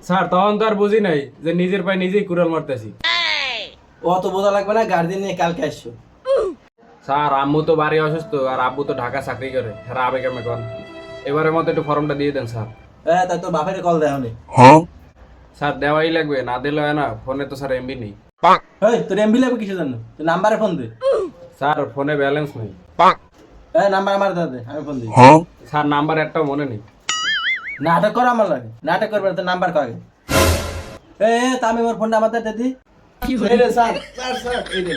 Sir তখন তো আর বুঝি নাই যে নিজের পায়ে নিজেই কুড়াল মারতেছি। অত বোঝা লাগবে না, গার্জেন নিয়ে কালকে আসছো। স্যার আম্মু তো বাড়ি অসুস্থ আর আব্বু তো ঢাকা চাকরি করে, হ্যাঁ আবে কেমন কন। এবারের মতো একটু ফর্মটা দিয়ে দেন স্যার। হ্যাঁ, তাই তোর বাপের কল দেয় নি। স্যার দেওয়াই লাগবে, না দিলে হয় না, ফোনে তো স্যার এমবি নেই। এই তোর এমবি লাগবে কিসের জন্য? তুই নাম্বারে ফোন দে। স্যার ফোনে ব্যালেন্স নেই। এই নাম্বার আমার দে, আমি ফোন দিই। স্যার নাম্বার একটাও মনে নেই। নাটক করা আমার লাগে, নাটক করবে না, তোর নাম্বার কাগে। তা আমি আমার ফোনটা আমার দে দি। এই রে স্যার, স্যার স্যার এই রে।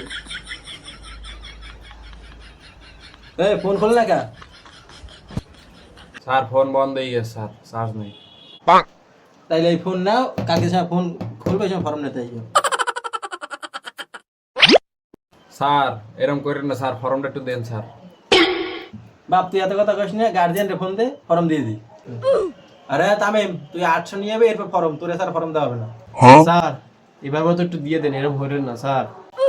ফোন খোল না কা? স্যার ফোন বন্ধ হয়ে গেছে স্যার, চার্জ নেই। তাইলে এই ফোন নাও, কালকে সময় ফোন খুলবে, সময় ফর্ম নিতে আইও। স্যার এরকম করেন না স্যার, ফর্মটা একটু দেন স্যার। বাপ তুই এত কথা কইস না, গার্জিয়ান রে ফোন দে, ফর্ম দিয়ে দি। আরে তামিম, তুই 800 নিয়ে যাবে, এরপর ফর্ম তোরে স্যার ফর্ম দেওয়া হবে না। স্যার এবার মতো একটু দিয়ে দেন, এরকম করেন না স্যার।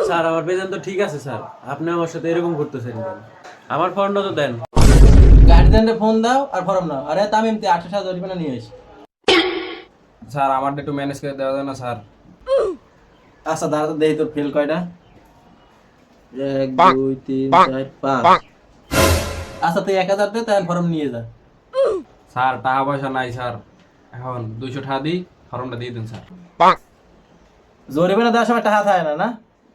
স্যার আমার পেছন তো ঠিক আছে স্যার, আপনি আমার সাথে এরকম করতেছেন কেন? আমার ফর্মটা তো দেন। গার্জিয়ান রে ফোন দাও আর ফর্ম নাও। আরে তামিম, তুই 800 জরিমানা নিয়ে আইস। স্যার আমারটা একটু ম্যানেজ করে দেওয়া যায় না স্যার? আচ্ছা দাঁড়া তো, দেখি তোর ফেল কয়টা। 1 2 3 4 5। আচ্ছা তুই 1000 দে, তাই ফর্ম নিয়ে যা। স্যার টাকা পয়সা নাই স্যার, এখন 200 টাকা দিই, ফর্মটা দিয়ে দেন স্যার। জরিমানা দেওয়ার সময় টাকা থাকে না, না?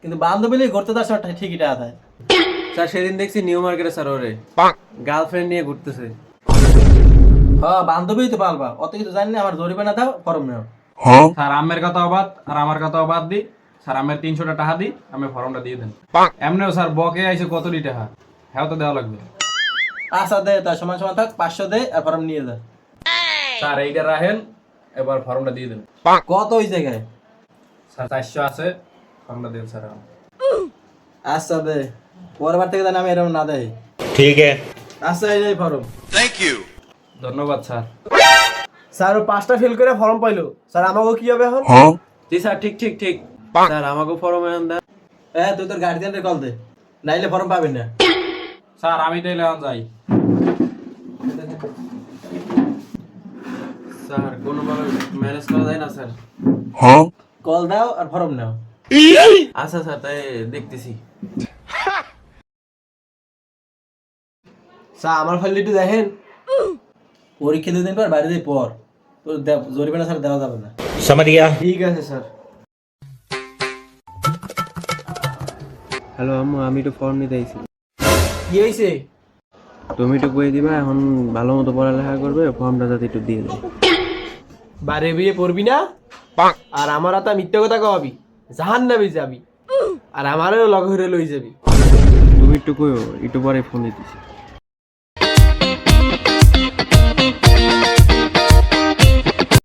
কিন্তু বান্ধবী নিয়ে ঘুরতে দেওয়ার সময় ঠিকই টাকা থাকে। স্যার সেদিন দেখছি নিউ মার্কেটে স্যার ওরে গার্লফ্রেন্ড নিয়ে ঘুরতেছে। হ্যাঁ, বান্ধবী তো পালবা, অত কিছু জানি না। আমার জরিমানা দাও, ফর্ম নাও। স্যার আমের কথাও বাদ আর আমার কথাও বাদ দিই স্যার, আমের 300 টাকা দিই, আমি ফর্মটা দিয়ে দেন। এমনিও স্যার বকে আইছে কতটি টাকা, হ্যাঁ তো দেওয়া লাগবে। আচ্ছা দে, তার সমান সমান থাক, 500 দে আর ফর্ম নিয়ে যা। স্যার এইটা রাখেন, এবার ফর্মটা দিয়ে দেন। কত ওই জায়গায়? স্যার 400 আছে, ফর্মটা দেন স্যার। আচ্ছা দে, পরের বার থেকে জানি আমি এরকম না দেই। ठीक है। আচ্ছা এই যে ফর্ম। ধন্যবাদ স্যার। স্যার ও 5টা ফেল করে ফর্ম পাইলো, স্যার আমাকে কি হবে এখন? জি স্যার, ঠিক ঠিক ঠিক। স্যার আমাকে ফর্ম এনে দেন। তুই তোর গার্জিয়ানরে কল দে, নাইলে ফর্ম পাবি না। স্যার আমি তাইলে এখন যাই। স্যার কোনোভাবে ম্যানেজ করা যায় না স্যার? কল দাও আর ফর্ম নাও। আচ্ছা স্যার, তাই দেখতেছি। স্যার আমার ফাইল একটু দেখেন। পরীক্ষা 2 দিন পর বাড়িতে পর, তোর জরিমানা স্যার দেওয়া যাবে না। समझ गया। ঠিক আছে স্যার। হ্যালো আম্মু, আমি একটু ফর্ম নিতে আইছি। কি হয়েছে? তুমি একটু বই দিবা, এখন ভালো মতো পড়ালেখা করবে, ফর্মটা যাতে একটু দিয়ে দেয়। বারে বিয়ে পড়বি না, আর আমার হাতে মিথ্যা কথা কওয়াবি, জাহান্নামে যাবি, আর আমারও লগ হয়ে লই যাবি। তুমি একটু কইও, একটু পরে ফোন দিতেছি।